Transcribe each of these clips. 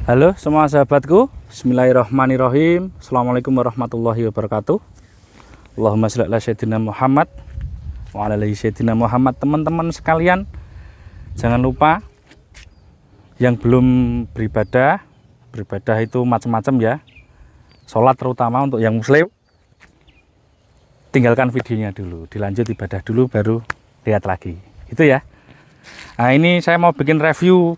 Halo semua sahabatku, bismillahirrahmanirrahim. Assalamualaikum warahmatullahi wabarakatuh. Allahumma sholli ala sayyidina Muhammad wa ala ali sayyidina Muhammad. Teman-teman sekalian, jangan lupa yang belum beribadah itu macam-macam ya. Sholat terutama untuk yang muslim, tinggalkan videonya dulu, dilanjut ibadah dulu baru lihat lagi. Itu ya. Nah, ini saya mau bikin review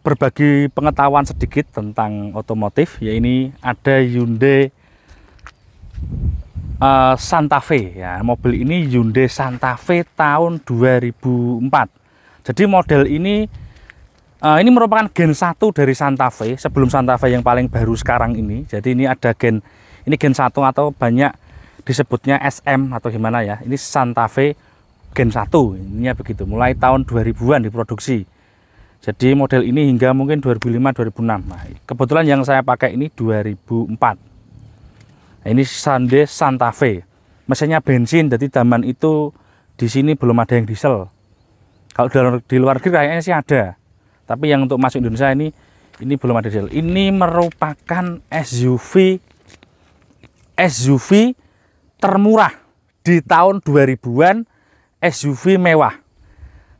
berbagi pengetahuan sedikit tentang otomotif. Ya, ini ada Hyundai Santa Fe ya. Mobil ini Hyundai Santa Fe tahun 2004. Jadi model ini merupakan gen 1 dari Santa Fe sebelum Santa Fe yang paling baru sekarang ini. Jadi ini ada gen 1 atau banyak disebutnya SM atau gimana ya. Ini Santa Fe gen 1. Ininya begitu. Mulai tahun 2000-an diproduksi. Jadi model ini hingga mungkin 2005-2006. Nah, kebetulan yang saya pakai ini 2004. Nah, ini Hyundai Santa Fe. Mesinnya bensin, jadi zaman itu di sini belum ada yang diesel. Kalau di luar negeri kayaknya sih ada. Tapi yang untuk masuk Indonesia ini belum ada diesel. Ini merupakan SUV termurah di tahun 2000-an, SUV mewah.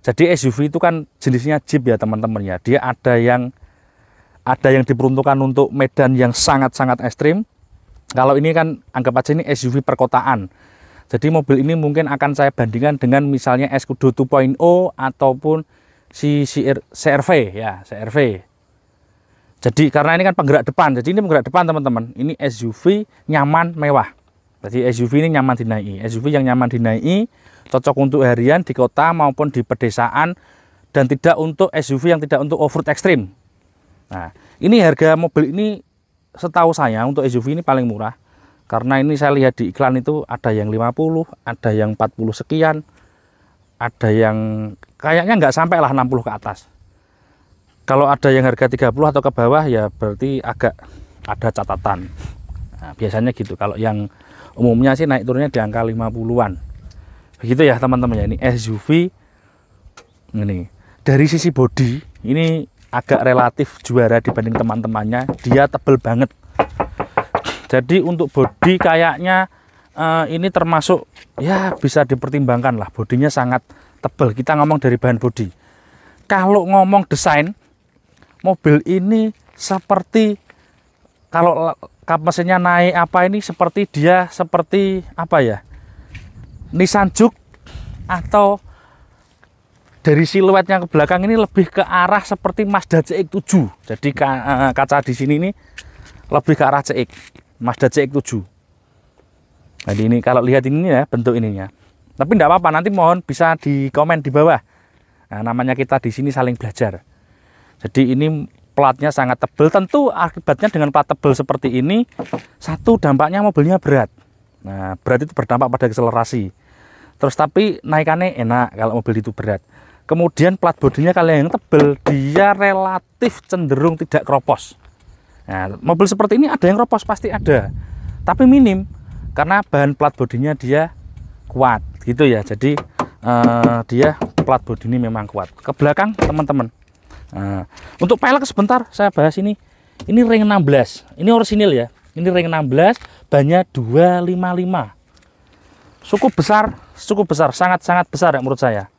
Jadi SUV itu kan jenisnya Jeep ya teman-teman ya. Dia ada yang diperuntukkan untuk medan yang sangat-sangat ekstrim. Kalau ini kan anggap aja ini SUV perkotaan. Jadi mobil ini mungkin akan saya bandingkan dengan misalnya Escudo 2.0 ataupun CR-V ya, CR-V. Jadi karena ini kan penggerak depan. Jadi ini penggerak depan teman-teman. Ini SUV nyaman mewah. Jadi SUV ini nyaman dinaiki. SUV yang nyaman dinaiki, cocok untuk harian di kota maupun di pedesaan, dan tidak untuk SUV yang tidak untuk off-road ekstrim. Nah, ini harga mobil ini setahu saya untuk SUV ini paling murah. Karena ini saya lihat di iklan itu ada yang 50, ada yang 40 sekian, ada yang kayaknya nggak sampai lah 60 ke atas. Kalau ada yang harga 30 atau ke bawah ya berarti agak ada catatan. Nah, biasanya gitu. Kalau yang umumnya sih naik turunnya di angka 50-an. Begitu ya teman-teman ya. Ini SUV ini dari sisi bodi ini agak relatif juara dibanding teman-temannya. Dia tebel banget. Jadi untuk bodi kayaknya ini termasuk ya bisa dipertimbangkan lah. Bodinya sangat tebel. Kita ngomong dari bahan bodi. Kalau ngomong desain, mobil ini seperti kalau kap mesinnya naik apa ini seperti apa ya? Nissan Juke, atau dari siluetnya ke belakang ini lebih ke arah seperti Mazda CX-7. Jadi kaca di sini ini lebih ke arah CX, Mazda CX-7. Jadi ini kalau lihat ini ya bentuk ininya. Tapi tidak apa-apa, nanti mohon bisa di komen di bawah. Nah, namanya kita di sini saling belajar. Jadi ini platnya sangat tebal. Tentu akibatnya dengan plat tebal seperti ini, satu dampaknya mobilnya berat. Nah, berat itu berdampak pada akselerasi. Terus tapi naikannya enak kalau mobil itu berat. Kemudian plat bodinya kalau yang tebal, dia relatif cenderung tidak keropos. Nah, mobil seperti ini ada yang keropos, pasti ada. Tapi minim, karena bahan plat bodinya dia kuat gitu ya. Jadi dia plat bodi ini memang kuat. Ke belakang teman-teman. Nah, untuk pelek sebentar saya bahas ini. Ini ring 16. Ini orisinil ya. Ini ring 16, bannya 255. Cukup besar, sangat-sangat besar ya menurut saya.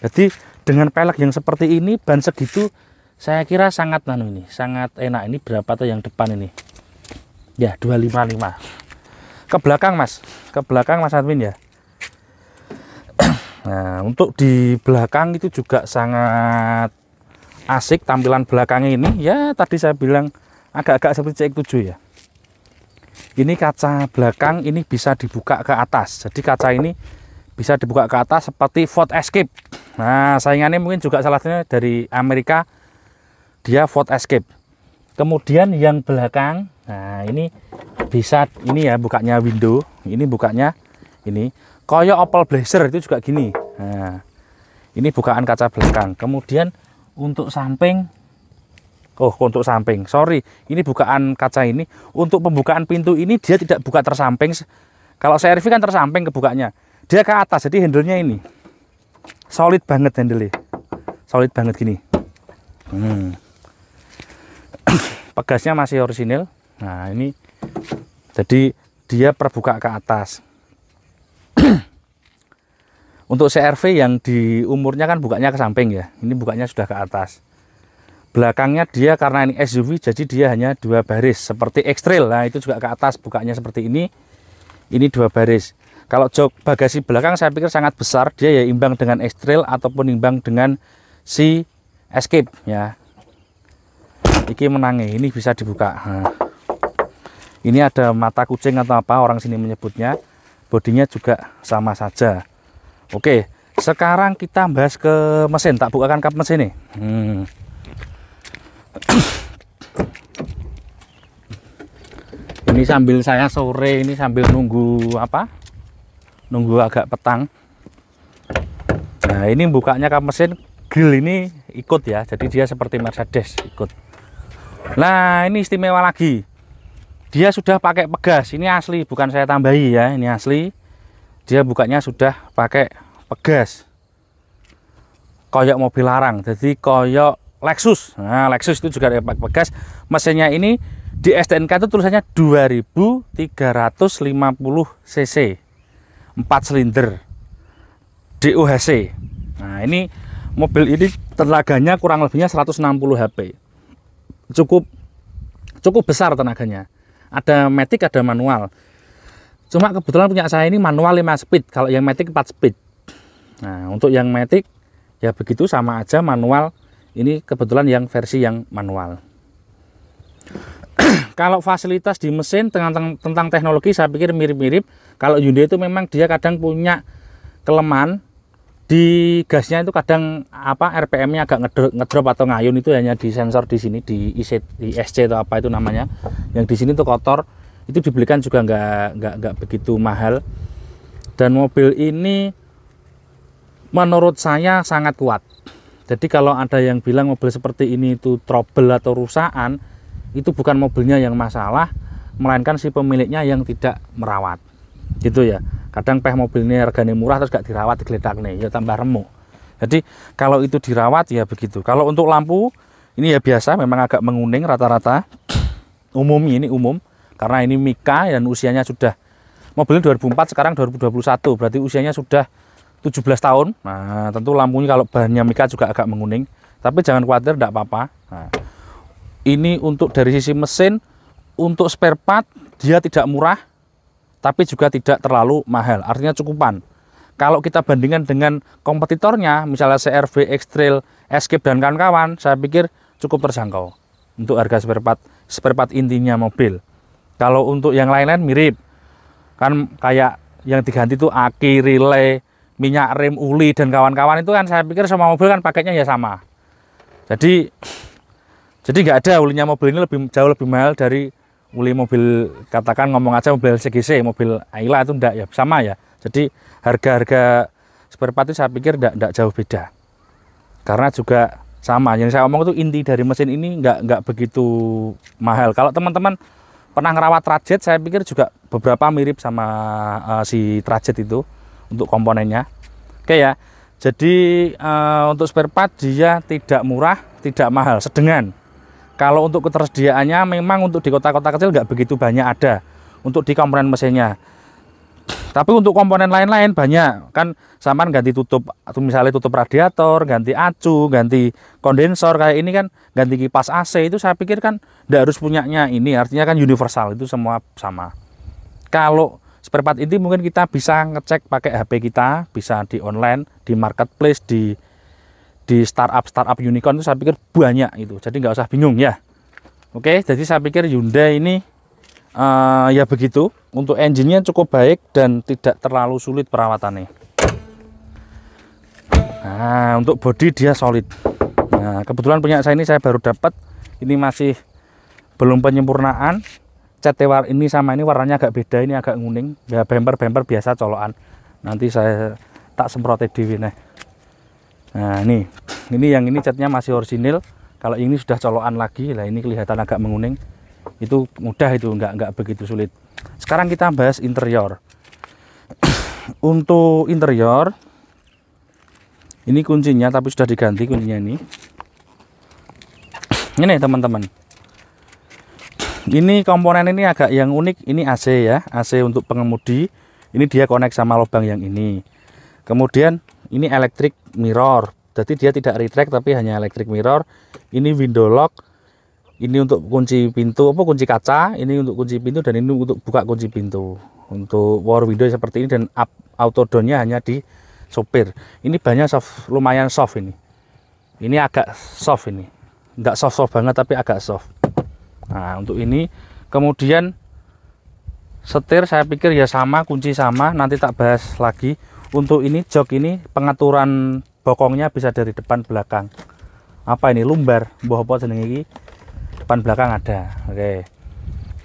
Jadi dengan pelek yang seperti ini, ban segitu, saya kira sangat sangat enak. Ini berapa tuh yang depan ini? Ya 255. Ke belakang Mas Admin ya. Nah, untuk di belakang itu juga sangat asik tampilan belakangnya ini. Ya tadi saya bilang agak-agak seperti CX-7 ya. Ini kaca belakang ini bisa dibuka ke atas. Jadi kaca ini bisa dibuka ke atas seperti Ford Escape. Nah, saingannya mungkin juga salah satunya dari Amerika. Dia Ford Escape. Kemudian yang belakang, nah ini bisa ini ya bukanya window. Ini bukanya ini. Koyo Opel Blazer itu juga gini. Nah, ini bukaan kaca belakang. Kemudian untuk samping, sorry, ini bukaan kaca ini. Untuk pembukaan pintu ini dia tidak buka tersamping. Kalau CR-V kan tersamping kebukanya. Dia ke atas, jadi handle-nya ini solid banget handle-nya. Solid banget gini. Pegasnya masih orisinil. Nah ini jadi dia terbuka ke atas. Untuk CR-V yang di umurnya kan bukanya ke samping ya, ini bukanya sudah ke atas. Belakangnya dia karena ini SUV jadi dia hanya 2 baris seperti X-Trail. Nah itu juga ke atas bukanya seperti ini 2 baris. Kalau jok bagasi belakang saya pikir sangat besar, dia ya imbang dengan X-Trail ataupun imbang dengan si Escape ya. Iki menangi, ini bisa dibuka. Nah, ini ada mata kucing atau apa orang sini menyebutnya. Bodinya juga sama saja. Oke, sekarang kita bahas ke mesin. Tak bukakan kap mesin nih. Ini sambil saya sore, ini sambil nunggu apa? Nunggu agak petang. Nah, ini bukanya kap mesin, grill ini ikut ya. Jadi dia seperti Mercedes ikut. Nah, ini istimewa lagi. Dia sudah pakai pegas. Ini asli, bukan saya tambahi ya. Ini asli. Dia bukanya sudah pakai pegas. Koyok mobil larang. Jadi koyok Lexus. Nah, Lexus itu juga ada pakai pegas. Mesinnya ini di STNK itu tulisannya 2350 cc. 4 silinder. DOHC. Nah, ini mobil ini tenaganya kurang lebihnya 160 HP. Cukup besar tenaganya. Ada matic, ada manual. Cuma kebetulan punya saya ini manual 5 speed, kalau yang matic 4 speed. Nah, untuk yang matic ya begitu sama aja, manual ini kebetulan yang versi yang manual. Kalau fasilitas di mesin tentang teknologi saya pikir mirip-mirip. Kalau Hyundai itu memang dia kadang punya kelemahan di gasnya itu, kadang apa RPM-nya agak ngedrop atau ngayun, itu hanya di sensor di sini di ISC atau apa itu namanya. Yang di sini tuh kotor. Itu dibelikan juga nggak begitu mahal. Dan mobil ini menurut saya sangat kuat. Jadi kalau ada yang bilang mobil seperti ini itu trouble atau rusakan, itu bukan mobilnya yang masalah, melainkan si pemiliknya yang tidak merawat. Gitu ya. Kadang mobil ini harganya murah terus gak dirawat, digeledak nih, ya tambah remuk. Jadi kalau itu dirawat ya begitu. Kalau untuk lampu ini ya biasa, memang agak menguning rata-rata. Ini umum karena ini Mika dan usianya sudah, mobilnya 2004 sekarang 2021, berarti usianya sudah 17 tahun. Nah, tentu lampunya kalau bahannya Mika juga agak menguning, tapi jangan khawatir, tidak apa-apa. Nah, ini untuk dari sisi mesin, untuk spare part dia tidak murah, tapi juga tidak terlalu mahal, artinya cukupan. Kalau kita bandingkan dengan kompetitornya, misalnya CR-V, X-Trail, Escape dan kawan-kawan, saya pikir cukup terjangkau untuk harga spare part intinya mobil. Kalau untuk yang lain-lain mirip, kan kayak yang diganti itu aki, relay, minyak rem, uli dan kawan-kawan itu kan saya pikir semua mobil kan paketnya ya sama. Jadi nggak ada, ulinya mobil ini jauh lebih mahal dari uli mobil, katakan ngomong aja mobil CGC, mobil Ayla itu enggak ya, sama ya. Jadi harga-harga spare part itu saya pikir enggak jauh beda. Karena juga sama, yang saya omong itu inti dari mesin ini enggak begitu mahal. Kalau teman-teman pernah ngerawat Trajet, saya pikir juga beberapa mirip sama si Trajet itu untuk komponennya. Oke ya. Jadi untuk spare part dia tidak murah, tidak mahal, sedengan. Kalau untuk ketersediaannya memang untuk di kota-kota kecil nggak begitu banyak ada untuk di komponen mesinnya. Tapi untuk komponen lain-lain banyak. Kan sampean ganti tutup, atau misalnya tutup radiator, ganti acu, ganti kondensor kayak ini kan, ganti kipas AC itu saya pikir kan nggak harus punyanya ini. Artinya kan universal, itu semua sama. Kalau spare part ini mungkin kita bisa ngecek pakai HP kita, bisa di online, di marketplace, di startup unicorn itu saya pikir banyak itu, jadi nggak usah bingung ya. Oke, jadi saya pikir Hyundai ini ya begitu. Untuk engine-nya cukup baik dan tidak terlalu sulit perawatannya. Nah, untuk bodi dia solid. Nah, kebetulan punya saya ini saya baru dapat, ini masih belum penyempurnaan. Cat ini sama ini warnanya agak beda, ini agak kuning ya, bumper biasa colokan. Nanti saya tak semprot di nih. Nah, ini yang ini catnya masih orisinil. Kalau ini sudah colokan lagi, lah ini kelihatan agak menguning. Itu mudah, itu enggak begitu sulit. Sekarang kita bahas interior. Untuk interior ini kuncinya tapi sudah diganti kuncinya ini. Ini teman-teman, ini komponen ini agak yang unik. Ini AC ya, AC untuk pengemudi. Ini dia connect sama lubang yang ini. Kemudian ini electric mirror, jadi dia tidak retract tapi hanya electric mirror. Ini window lock, ini untuk kunci pintu, kunci kaca. Ini untuk kunci pintu dan ini untuk buka kunci pintu. Untuk power window seperti ini, dan auto down-nya hanya di sopir. Ini banyak soft, lumayan soft ini. Ini agak soft ini, nggak soft banget tapi agak soft. Nah untuk ini, kemudian setir saya pikir ya sama, kunci sama, nanti tak bahas lagi. Untuk ini jok ini pengaturan bokongnya bisa dari depan belakang. Apa ini, lumbar, mbah apa jenenge iki? Depan belakang ada. Oke.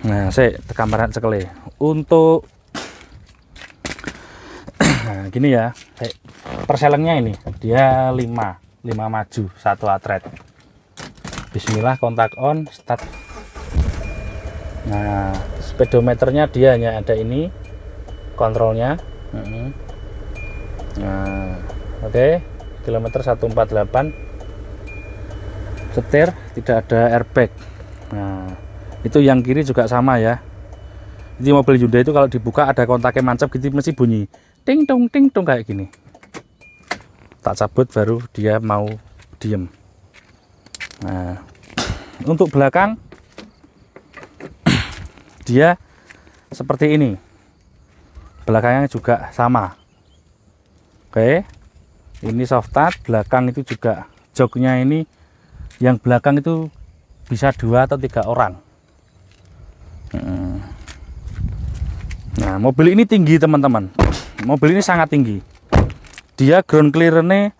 Nah, saya tekan kamera sekali. Untuk nah, gini ya. Perselengnya ini dia 5 maju, 1 atret. Bismillah, kontak on, start. Nah, speedometernya dia hanya ada ini, kontrolnya. Nah, oke, kilometer 148. Setir tidak ada airbag. Nah, itu yang kiri juga sama ya. Jadi mobil Hyundai itu kalau dibuka ada kontaknya mancap gitu, mesti bunyi ting tong kayak gini. Tak cabut baru dia mau diem. Nah, untuk belakang dia seperti ini, belakangnya juga sama. Oke, ini soft touch. Belakang itu juga joknya ini, yang belakang itu bisa 2 atau 3 orang. Nah, mobil ini tinggi teman-teman, mobil ini sangat tinggi. Dia ground clearance-nya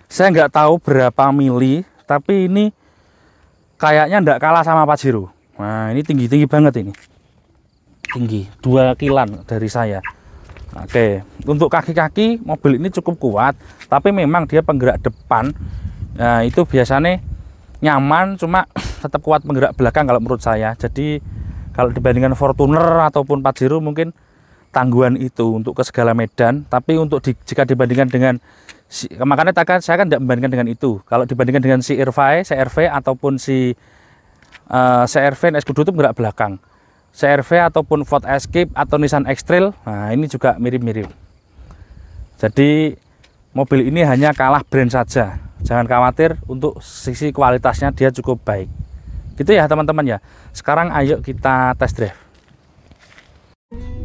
saya nggak tahu berapa mili, tapi ini kayaknya nggak kalah sama Pajero. Nah, ini tinggi banget ini. Tinggi 2 kilan dari saya. Oke, untuk kaki-kaki mobil ini cukup kuat, tapi memang dia penggerak depan. Nah, itu biasanya nyaman, cuma tetap kuat penggerak belakang kalau menurut saya. Jadi kalau dibandingkan Fortuner ataupun Pajero mungkin tangguhan itu untuk ke segala medan, tapi untuk jika dibandingkan dengan makanya saya kan tidak membandingkan dengan itu. Kalau dibandingkan dengan si CR-V ataupun si CR-V Escudo itu penggerak belakang. CR-V ataupun Ford Escape atau Nissan X-Trail, nah ini juga mirip-mirip. Jadi mobil ini hanya kalah brand saja. Jangan khawatir, untuk sisi kualitasnya dia cukup baik. Gitu ya teman-teman ya. Sekarang ayo kita test drive.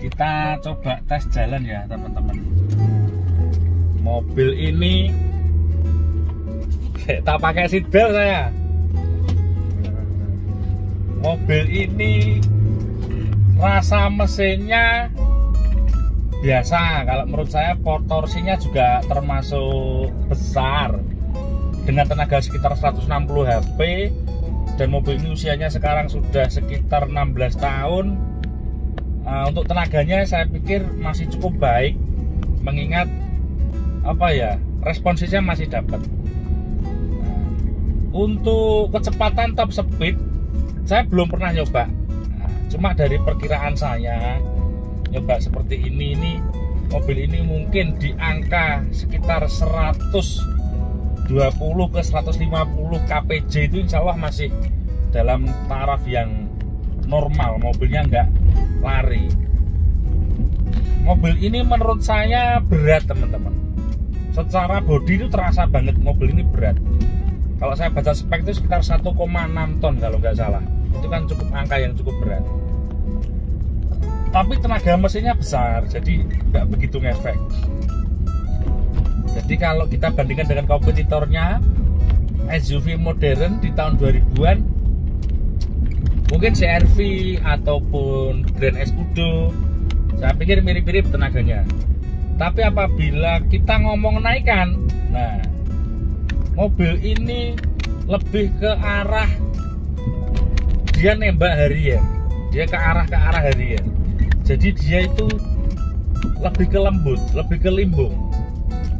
Kita coba tes jalan ya teman-teman. Mobil ini tak pakai seatbelt saya. Mobil ini rasa mesinnya biasa. Kalau menurut saya torsinya juga termasuk besar, dengan tenaga sekitar 160 HP, dan mobil ini usianya sekarang sudah sekitar 16 tahun. Untuk tenaganya saya pikir masih cukup baik, mengingat responsifnya masih dapat. Untuk kecepatan top speed saya belum pernah nyoba. Cuma dari perkiraan saya nyoba seperti ini mobil ini mungkin di angka sekitar 120 ke 150 kpj itu insya Allah masih dalam taraf yang normal, mobilnya nggak lari. Mobil ini menurut saya berat teman-teman. Secara bodi itu terasa banget mobil ini berat. Kalau saya baca spek itu sekitar 1,6 ton kalau nggak salah. Itu kan cukup angka yang cukup berat. Tapi tenaga mesinnya besar, jadi nggak begitu ngefek. Jadi kalau kita bandingkan dengan kompetitornya SUV modern di tahun 2000-an, mungkin CR-V ataupun Grand Escudo, saya pikir mirip-mirip tenaganya. Tapi apabila kita ngomong naikan, nah mobil ini lebih ke arah dia nembak harian, dia ke arah harian. Jadi dia itu lebih ke lembut, lebih ke limbung.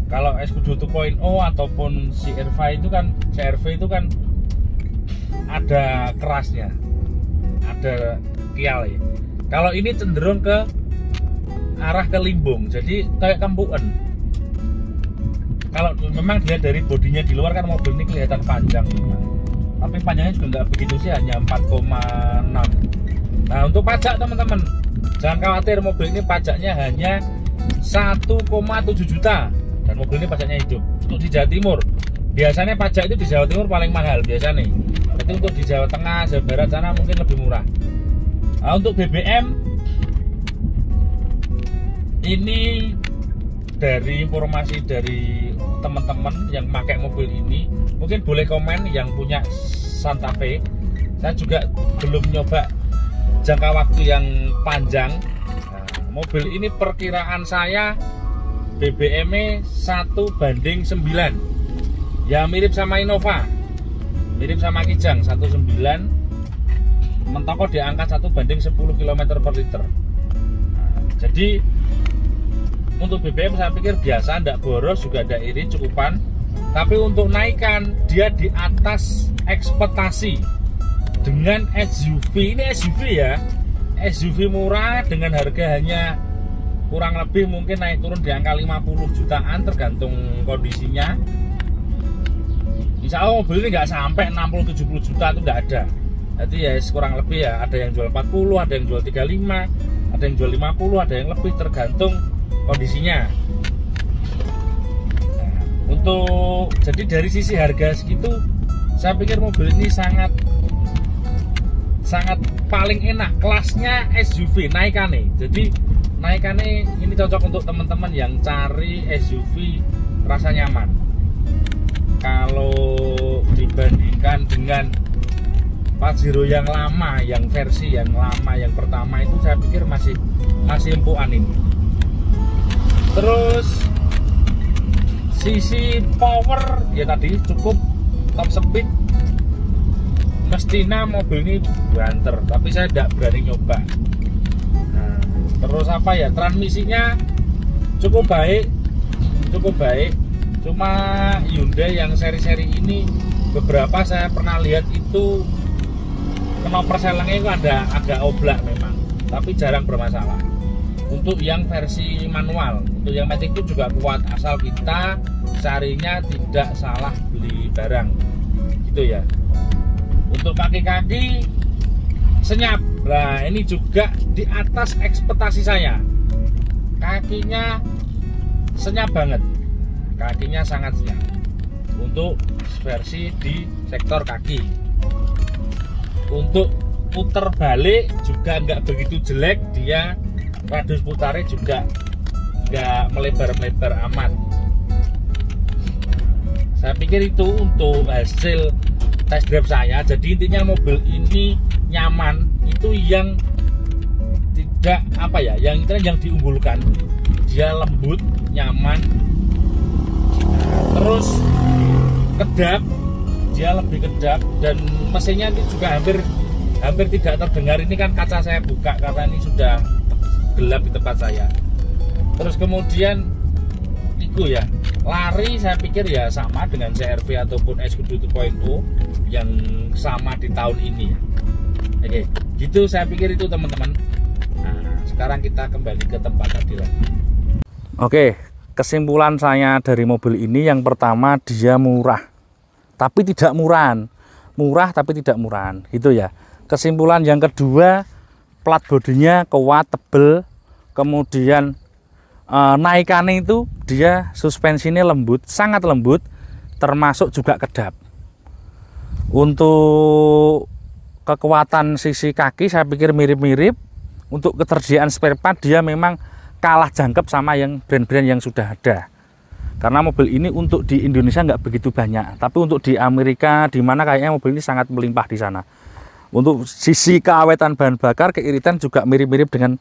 Kalau Escudo 2.0 ataupun CR-V itu kan ada kerasnya, ada kialnya. Kalau ini cenderung ke arah ke limbung, jadi kayak kempuan. Kalau memang dia dari bodinya di luar kan mobil ini kelihatan panjang, tapi panjangnya juga nggak begitu sih, hanya 4,6. Nah untuk pajak teman-teman, jangan khawatir, mobil ini pajaknya hanya 1,7 juta dan mobil ini pajaknya hidup. Untuk di Jawa Timur, biasanya pajak itu di Jawa Timur paling mahal biasanya. Tapi untuk di Jawa Tengah, Jawa Barat sana mungkin lebih murah. Nah, untuk BBM ini dari informasi dari teman-teman yang pakai mobil ini, mungkin boleh komen yang punya Santa Fe. Saya juga belum nyoba jangka waktu yang panjang. Nah, mobil ini perkiraan saya BBM-nya 1:9, ya mirip sama Innova, mirip sama Kijang 1,9, mentok di angka 1:10 km per liter. Nah, jadi untuk BBM saya pikir biasa, tidak boros, juga ada irit cukupan. Tapi untuk naikkan dia di atas ekspektasi dengan SUV. Ini SUV ya, SUV murah dengan harga hanya kurang lebih mungkin naik turun di angka 50 jutaan tergantung kondisinya. Insya Allah mobil ini nggak sampai 60-70 juta, itu nggak ada. Jadi ya kurang lebih ya, ada yang jual 40, ada yang jual 35, ada yang jual 50, ada yang lebih, tergantung kondisinya. Nah, untuk jadi dari sisi harga segitu, saya pikir mobil ini sangat paling enak, kelasnya SUV naikane. Jadi naikane ini cocok untuk teman-teman yang cari SUV rasa nyaman. Kalau dibandingkan dengan Pajero yang lama, yang versi yang lama, yang pertama itu saya pikir masih empuan ini. Terus sisi power ya tadi cukup, top speed mestinya mobil ini banter, tapi saya tidak berani nyoba. Nah, terus apa ya, transmisinya cukup baik. Cuma Hyundai yang seri-seri ini beberapa saya pernah lihat itu knoper selengnya itu ada agak oblak memang, tapi jarang bermasalah. Untuk yang versi manual, untuk yang matic itu juga kuat, asal kita carinya tidak salah beli barang gitu ya. Untuk kaki-kaki senyap, nah ini juga di atas ekspektasi saya. Kakinya senyap banget, kakinya sangat senyap untuk versi di sektor kaki. Untuk putar balik juga nggak begitu jelek, dia radius putarnya juga nggak melebar-melebar amat. Saya pikir itu untuk hasil test drive saya. Jadi intinya mobil ini nyaman, itu yang tidak apa ya, yang diunggulkan. Dia lembut, nyaman, terus kedap, dia lebih kedap, dan mesinnya ini juga hampir tidak terdengar. Ini kan kaca saya buka karena ini sudah gelap di tempat saya. Terus kemudian itu ya, lari saya pikir ya sama dengan CR-V ataupun Escudo 2.0 yang sama di tahun ini ya. Oke, gitu saya pikir itu teman-teman. Nah, sekarang kita kembali ke tempat tadi lagi. Oke, kesimpulan saya dari mobil ini yang pertama, dia murah tapi tidak murahan. Murah tapi tidak murahan, itu ya. Kesimpulan yang kedua, plat bodinya kuat, tebel, kemudian naikannya itu dia suspensinya lembut, sangat lembut, termasuk juga kedap. Untuk kekuatan sisi kaki saya pikir mirip-mirip. Untuk ketersediaan spare part dia memang kalah jangkep sama yang brand-brand yang sudah ada. Karena mobil ini untuk di Indonesia nggak begitu banyak, tapi untuk di Amerika, di mana kayaknya mobil ini sangat melimpah di sana. Untuk sisi keawetan bahan bakar, keiritan juga mirip-mirip dengan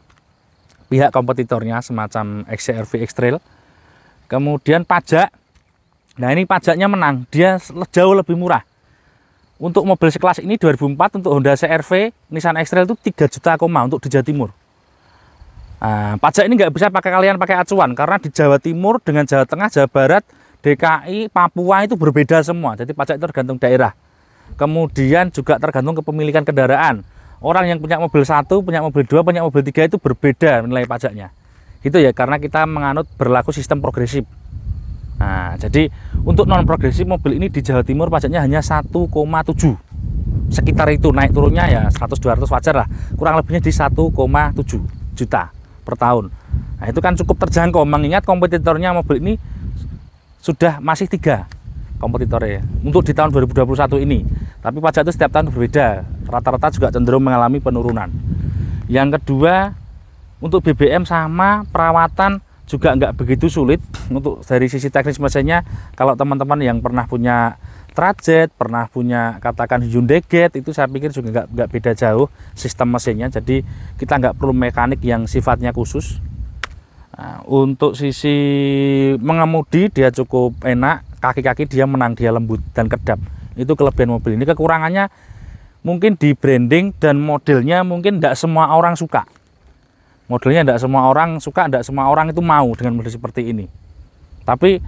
pihak kompetitornya semacam XCR-V X-Trail. Kemudian pajak, nah ini pajaknya menang, dia jauh lebih murah. Untuk mobil sekelas ini 2004 untuk Honda CR-V, Nissan X-Trail itu 3 juta untuk di Jawa Timur. Nah, pajak ini nggak bisa kalian pakai acuan, karena di Jawa Timur dengan Jawa Tengah, Jawa Barat, DKI, Papua itu berbeda semua. Jadi pajak itu tergantung daerah. Kemudian juga tergantung kepemilikan kendaraan. Orang yang punya mobil 1, punya mobil 2, punya mobil 3 itu berbeda nilai pajaknya. Gitu ya, karena kita menganut berlaku sistem progresif. Nah, jadi untuk non progresif mobil ini di Jawa Timur pajaknya hanya 1,7. sekitar itu, naik turunnya ya 100-200 wajar lah, kurang lebihnya di 1,7 juta per tahun. Nah itu kan cukup terjangkau, mengingat kompetitornya mobil ini sudah masih 3 kompetitornya untuk di tahun 2021 ini. Tapi pajak itu setiap tahun berbeda, rata-rata juga cenderung mengalami penurunan. Yang kedua, untuk BBM sama perawatan juga nggak begitu sulit. Untuk dari sisi teknis mesinnya, kalau teman-teman yang pernah punya Trajet, pernah punya katakan Hyundai Getz, itu saya pikir juga nggak beda jauh sistem mesinnya. Jadi kita nggak perlu mekanik yang sifatnya khusus. Nah, untuk sisi mengemudi dia cukup enak, kaki-kaki dia menang, dia lembut dan kedap. Itu kelebihan mobil ini. Kekurangannya mungkin di branding dan modelnya mungkin tidak semua orang suka. Modelnya tidak semua orang suka, tidak semua orang itu mau dengan model seperti ini. Tapi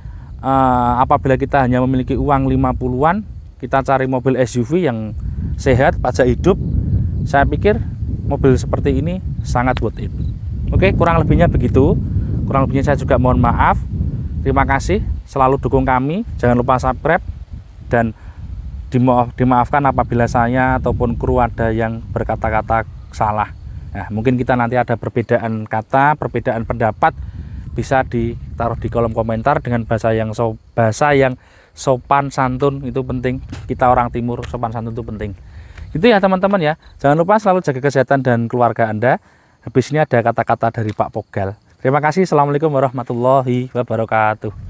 apabila kita hanya memiliki uang 50-an, kita cari mobil SUV yang sehat, pajak hidup, saya pikir mobil seperti ini sangat worth it. Oke, kurang lebihnya begitu. Kurang lebihnya saya juga mohon maaf. Terima kasih, selalu dukung kami. Jangan lupa subscribe dan dimaafkan apabila saya ataupun kru ada yang berkata-kata salah. Nah, mungkin kita nanti ada perbedaan kata, perbedaan pendapat, bisa ditaruh di kolom komentar dengan bahasa yang sopan santun. Itu penting. Kita orang timur, sopan santun itu penting. Itu ya teman-teman ya. Jangan lupa selalu jaga kesehatan dan keluarga Anda. Habis ini ada kata-kata dari Pak Pogal. Terima kasih. Assalamualaikum warahmatullahi wabarakatuh.